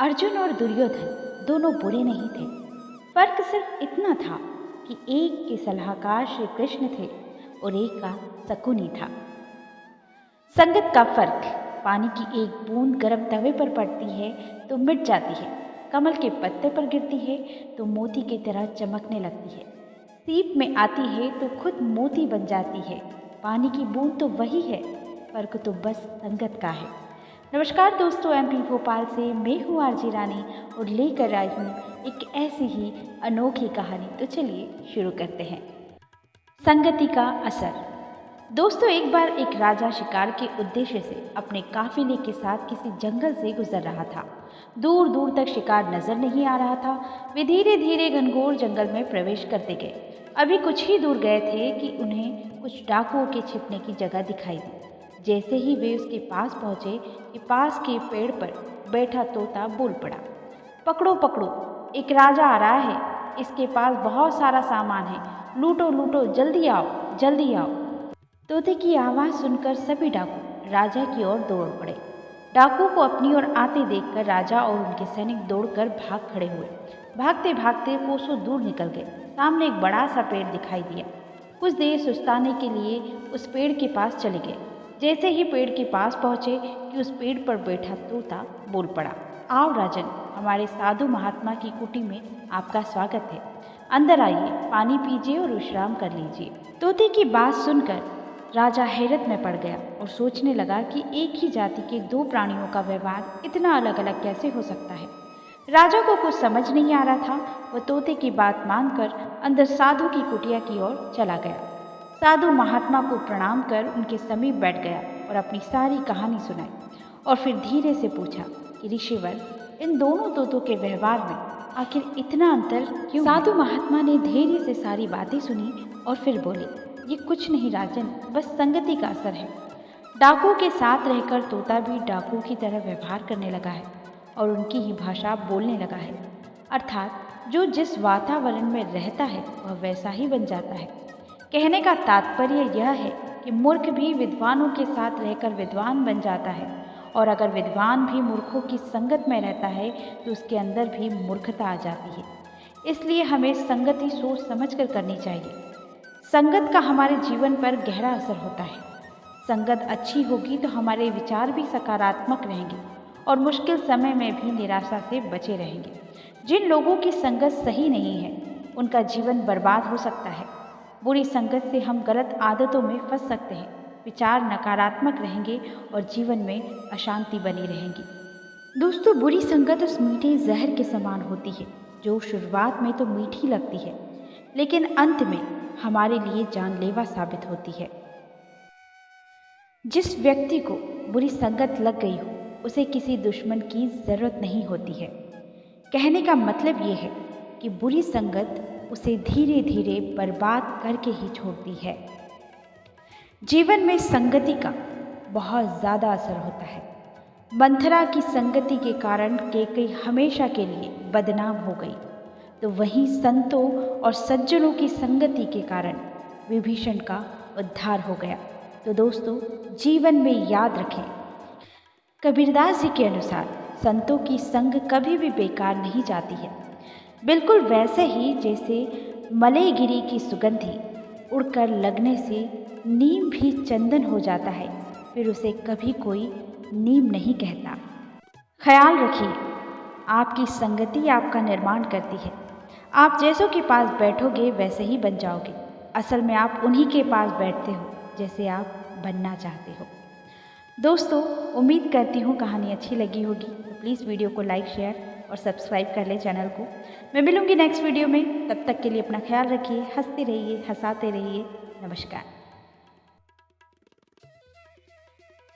अर्जुन और दुर्योधन दोनों बुरे नहीं थे। फर्क सिर्फ इतना था कि एक के सलाहकार श्री कृष्ण थे और एक का शकुनी था। संगत का फर्क, पानी की एक बूंद गर्म तवे पर पड़ती है तो मिट जाती है, कमल के पत्ते पर गिरती है तो मोती की तरह चमकने लगती है, सीप में आती है तो खुद मोती बन जाती है। पानी की बूंद तो वही है, फर्क तो बस संगत का है। नमस्कार दोस्तों, एमपी भोपाल से मैं हूँ आरजी रानी और लेकर आई हूँ एक ऐसी ही अनोखी कहानी। तो चलिए शुरू करते हैं। संगति का असर। दोस्तों, एक बार एक राजा शिकार के उद्देश्य से अपने काफिले के साथ किसी जंगल से गुजर रहा था। दूर दूर तक शिकार नजर नहीं आ रहा था। वे धीरे धीरे घनघोर जंगल में प्रवेश करते गए। अभी कुछ ही दूर गए थे कि उन्हें कुछ डाकुओं के छिपने की जगह दिखाई दी। जैसे ही वे उसके पास पहुंचे कि पास के पेड़ पर बैठा तोता बोल पड़ा, पकड़ो पकड़ो, एक राजा आ रहा है, इसके पास बहुत सारा सामान है, लूटो लूटो, जल्दी आओ जल्दी आओ। तोते की आवाज़ सुनकर सभी डाकू राजा की ओर दौड़ पड़े। डाकू को अपनी ओर आते देखकर राजा और उनके सैनिक दौड़कर भाग खड़े हुए। भागते भागते कोसों दूर निकल गए। सामने एक बड़ा सा पेड़ दिखाई दिया। कुछ देर सुस्ताने के लिए उस पेड़ के पास चले गए। जैसे ही पेड़ के पास पहुंचे कि उस पेड़ पर बैठा तोता बोल पड़ा, आओ राजन, हमारे साधु महात्मा की कुटी में आपका स्वागत है। अंदर आइए, पानी पीजिए और विश्राम कर लीजिए। तोते की बात सुनकर राजा हैरत में पड़ गया और सोचने लगा कि एक ही जाति के दो प्राणियों का व्यवहार इतना अलग अलग कैसे हो सकता है। राजा को कुछ समझ नहीं आ रहा था। वह तोते की बात मानकर अंदर साधु की कुटिया की ओर चला गया। साधु महात्मा को प्रणाम कर उनके समीप बैठ गया और अपनी सारी कहानी सुनाई और फिर धीरे से पूछा कि ऋषिवर, इन दोनों तोतों के व्यवहार में आखिर इतना अंतर क्यों? साधु महात्मा ने धैर्य से सारी बातें सुनी और फिर बोले, ये कुछ नहीं राजन, बस संगति का असर है। डाकुओं के साथ रहकर तोता भी डाकुओं की तरह व्यवहार करने लगा है और उनकी ही भाषा बोलने लगा है। अर्थात जो जिस वातावरण में रहता है वह वैसा ही बन जाता है। कहने का तात्पर्य यह है कि मूर्ख भी विद्वानों के साथ रहकर विद्वान बन जाता है और अगर विद्वान भी मूर्खों की संगत में रहता है तो उसके अंदर भी मूर्खता आ जाती है। इसलिए हमें संगति सोच समझ कर करनी चाहिए। संगत का हमारे जीवन पर गहरा असर होता है। संगत अच्छी होगी तो हमारे विचार भी सकारात्मक रहेंगे और मुश्किल समय में भी निराशा से बचे रहेंगे। जिन लोगों की संगत सही नहीं है उनका जीवन बर्बाद हो सकता है। बुरी संगत से हम गलत आदतों में फंस सकते हैं, विचार नकारात्मक रहेंगे और जीवन में अशांति बनी रहेगी। दोस्तों, बुरी संगत उस मीठे जहर के समान होती है जो शुरुआत में तो मीठी लगती है लेकिन अंत में हमारे लिए जानलेवा साबित होती है। जिस व्यक्ति को बुरी संगत लग गई हो उसे किसी दुश्मन की ज़रूरत नहीं होती है। कहने का मतलब ये है कि बुरी संगत उसे धीरे धीरे बर्बाद करके ही छोड़ती है। जीवन में संगति का बहुत ज़्यादा असर होता है। मंथरा की संगति के कारण कैकेयी हमेशा के लिए बदनाम हो गई, तो वहीं संतों और सज्जनों की संगति के कारण विभीषण का उद्धार हो गया। तो दोस्तों, जीवन में याद रखें, कबीरदास जी के अनुसार संतों की संग कभी भी बेकार नहीं जाती है। बिल्कुल वैसे ही जैसे मलयगिरी की सुगंधी उड़कर लगने से नीम भी चंदन हो जाता है, फिर उसे कभी कोई नीम नहीं कहता। ख्याल रखिए, आपकी संगति आपका निर्माण करती है। आप जैसों के पास बैठोगे वैसे ही बन जाओगे। असल में आप उन्हीं के पास बैठते हो जैसे आप बनना चाहते हो। दोस्तों, उम्मीद करती हूँ कहानी अच्छी लगी होगी, तो प्लीज़ वीडियो को लाइक, शेयर और सब्सक्राइब कर लें चैनल को। मैं मिलूंगी नेक्स्ट वीडियो में, तब तक के लिए अपना ख्याल रखिए, हंसते रहिए, हंसाते रहिए। नमस्कार।